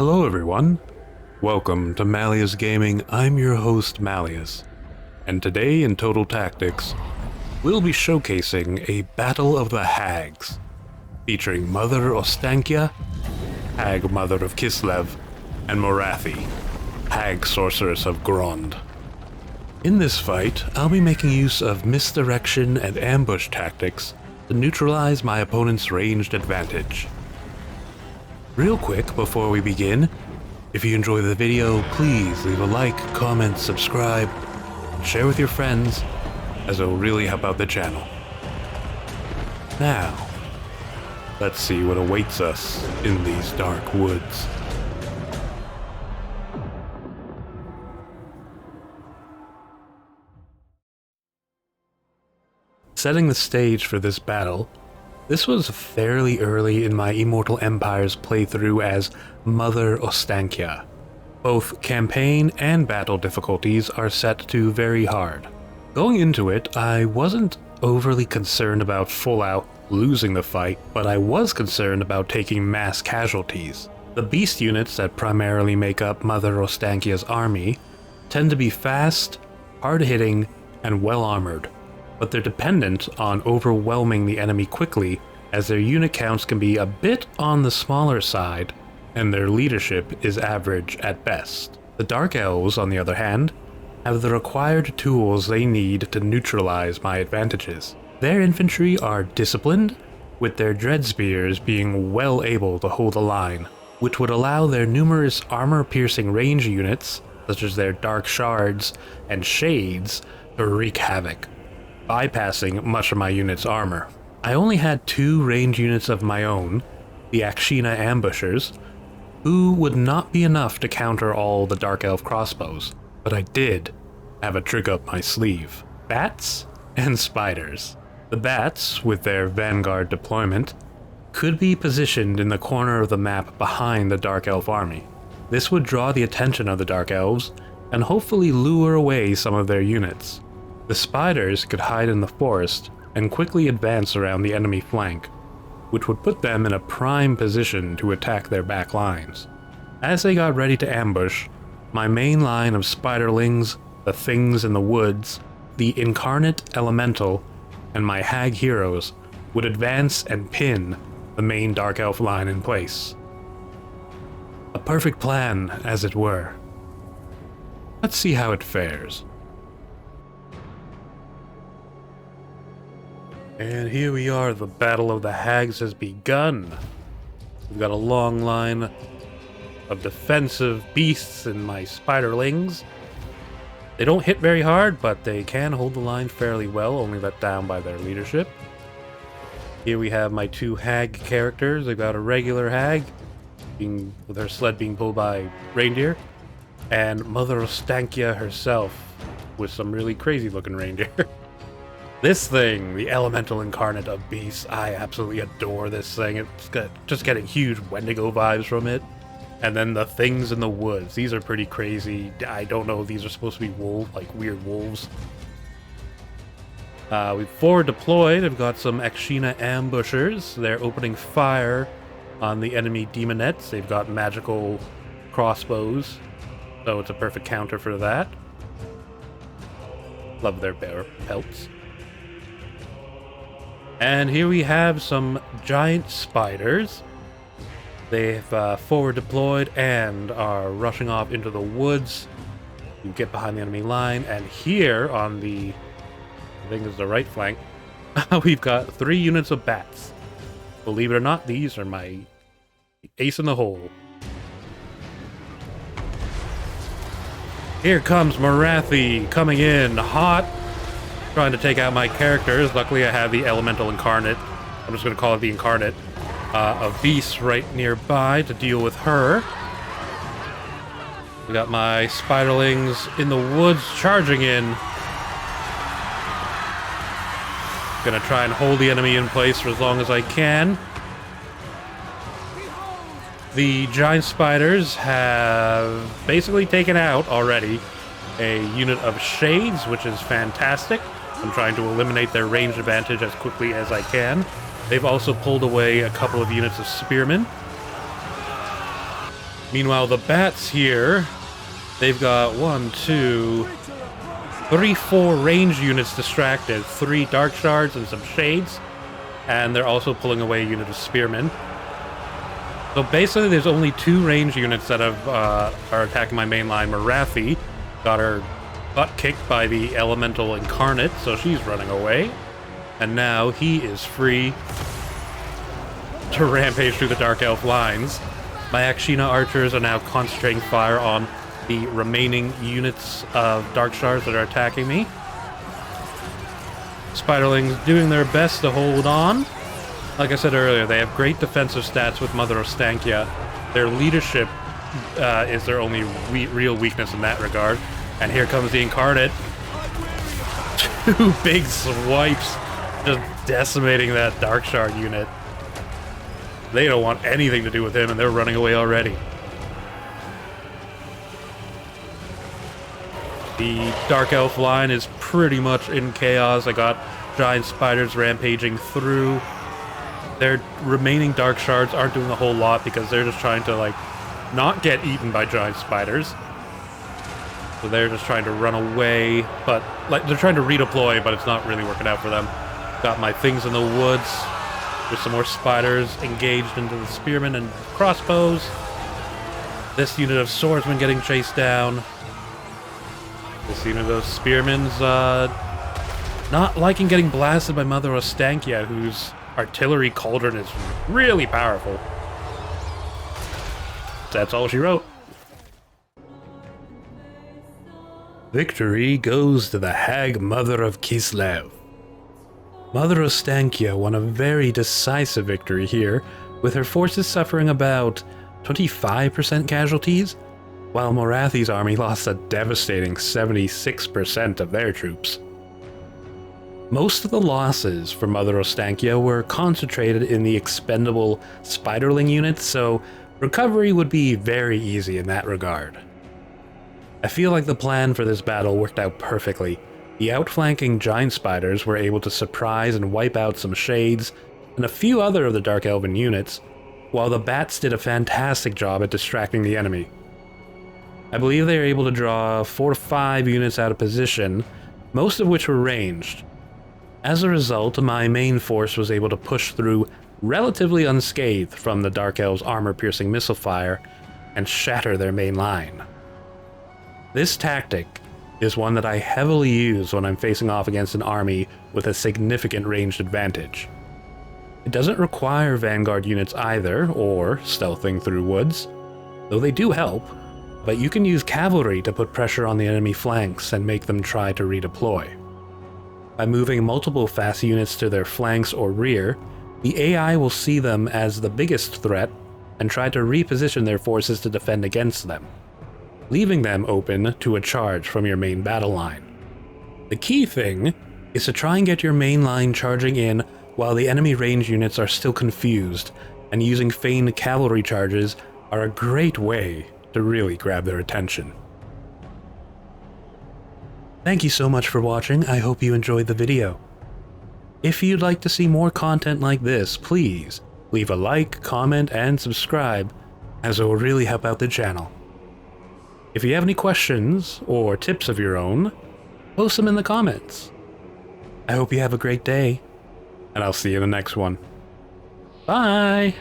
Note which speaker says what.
Speaker 1: Hello everyone, welcome to Malleus Gaming. I'm your host Malleus, and today in Total Tactics, we'll be showcasing a Battle of the Hags, featuring Mother Ostankia, Hag Mother of Kislev, and Morathi, Hag Sorceress of Grond. In this fight, I'll be making use of misdirection and ambush tactics to neutralize my opponent's ranged advantage. Real quick before we begin, if you enjoy the video, please leave a like, comment, subscribe, share with your friends, as it will really help out the channel. Now, let's see what awaits us in these dark woods. Setting the stage for this battle, this was fairly early in my Immortal Empire's playthrough as Mother Ostankia. Both campaign and battle difficulties are set to very hard. Going into it, I wasn't overly concerned about full-out losing the fight, but I was concerned about taking mass casualties. The beast units that primarily make up Mother Ostankia's army tend to be fast, hard-hitting, and well-armored, but they're dependent on overwhelming the enemy quickly, as their unit counts can be a bit on the smaller side, and their leadership is average at best. The Dark Elves, on the other hand, have the required tools they need to neutralize my advantages. Their infantry are disciplined, with their dread spears being well able to hold a line, which would allow their numerous armor-piercing range units, such as their Dark Shards and Shades, to wreak havoc, bypassing much of my unit's armor. I only had 2 range units of my own, the Akshina Ambushers, who would not be enough to counter all the Dark Elf crossbows, but I did have a trick up my sleeve: bats and spiders. The bats, with their vanguard deployment, could be positioned in the corner of the map behind the Dark Elf army. This would draw the attention of the Dark Elves and hopefully lure away some of their units. The spiders could hide in the forest and quickly advance around the enemy flank, which would put them in a prime position to attack their back lines. As they got ready to ambush, my main line of spiderlings, the things in the woods, the incarnate elemental, and my hag heroes would advance and pin the main Dark Elf line in place. A perfect plan, as it were. Let's see how it fares. And here we are, the Battle of the Hags has begun. We've got a long line of defensive beasts and my spiderlings. They don't hit very hard, but they can hold the line fairly well, only let down by their leadership. Here we have my 2 hag characters. They've got a regular hag, with her sled being pulled by reindeer, and Mother Ostankia herself, with some really crazy looking reindeer. This thing, the elemental incarnate of beasts, I absolutely adore this thing. It's just getting huge Wendigo vibes from it. And then the things in the woods, these are pretty crazy. I don't know if these are supposed to be weird wolves. We've forward deployed. I've got some Akshina Ambushers. They're opening fire on the enemy demonettes. They've got magical crossbows, so it's a perfect counter for that. Love their bear pelts. And here we have some giant spiders. They've forward deployed and are rushing off into the woods. You get behind the enemy line, and here on the, I think this is the right flank, we've got 3 units of bats. Believe it or not, these are my ace in the hole. Here comes Morathi coming in hot, trying to take out my characters. Luckily I have the elemental incarnate, I'm just going to call it the incarnate, of beasts right nearby to deal with her. We got my spiderlings in the woods charging in. Gonna try and hold the enemy in place for as long as I can. The giant spiders have basically taken out already a unit of Shades, which is fantastic. I'm trying to eliminate their range advantage as quickly as I can. They've also pulled away a couple of units of Spearmen. Meanwhile, the bats here, they've got 1, 2, 3, 4 range units distracted, 3 dark shards and some shades, and they're also pulling away a unit of spearmen. So basically, there's only 2 range units that are attacking my main line. Morathi got her butt kicked by the elemental incarnate, so she's running away. And now he is free to rampage through the Dark Elf lines. My Akshina archers are now concentrating fire on the remaining units of Dark Shards that are attacking me. Spiderlings doing their best to hold on. Like I said earlier, they have great defensive stats with Mother of Stankia. Their leadership is their only real weakness in that regard. And here comes the Incarnate. 2 big swipes, just decimating that Dark Shard unit. They don't want anything to do with him, and they're running away already. The Dark Elf line is pretty much in chaos. I got giant spiders rampaging through. Their remaining Dark Shards aren't doing a whole lot because they're just trying to, like, not get eaten by giant spiders. So they're just trying to run away, but, like, they're trying to redeploy, but it's not really working out for them. Got my things in the woods. There's some more spiders engaged into the spearmen and crossbows. This unit of swordsmen getting chased down. This unit of spearmen's not liking getting blasted by Mother Ostankia, whose artillery cauldron is really powerful. That's all she wrote. Victory goes to the Hag Mother of Kislev. Mother Ostankia won a very decisive victory here, with her forces suffering about 25% casualties, while Morathi's army lost a devastating 76% of their troops. Most of the losses for Mother Ostankia were concentrated in the expendable spiderling units, so recovery would be very easy in that regard. I feel like the plan for this battle worked out perfectly. The outflanking giant spiders were able to surprise and wipe out some shades and a few other of the Dark Elven units, while the bats did a fantastic job at distracting the enemy. I believe they were able to draw 4 to 5 units out of position, most of which were ranged. As a result, my main force was able to push through relatively unscathed from the Dark Elves' armor-piercing missile fire and shatter their main line. This tactic is one that I heavily use when I'm facing off against an army with a significant ranged advantage. It doesn't require vanguard units either, or stealthing through woods, though they do help, but you can use cavalry to put pressure on the enemy flanks and make them try to redeploy. By moving multiple fast units to their flanks or rear, the AI will see them as the biggest threat and try to reposition their forces to defend against them, leaving them open to a charge from your main battle line. The key thing is to try and get your main line charging in while the enemy range units are still confused, and using feigned cavalry charges are a great way to really grab their attention. Thank you so much for watching. I hope you enjoyed the video. If you'd like to see more content like this, please leave a like, comment, and subscribe, as it will really help out the channel. If you have any questions or tips of your own, post them in the comments. I hope you have a great day, and I'll see you in the next one. Bye!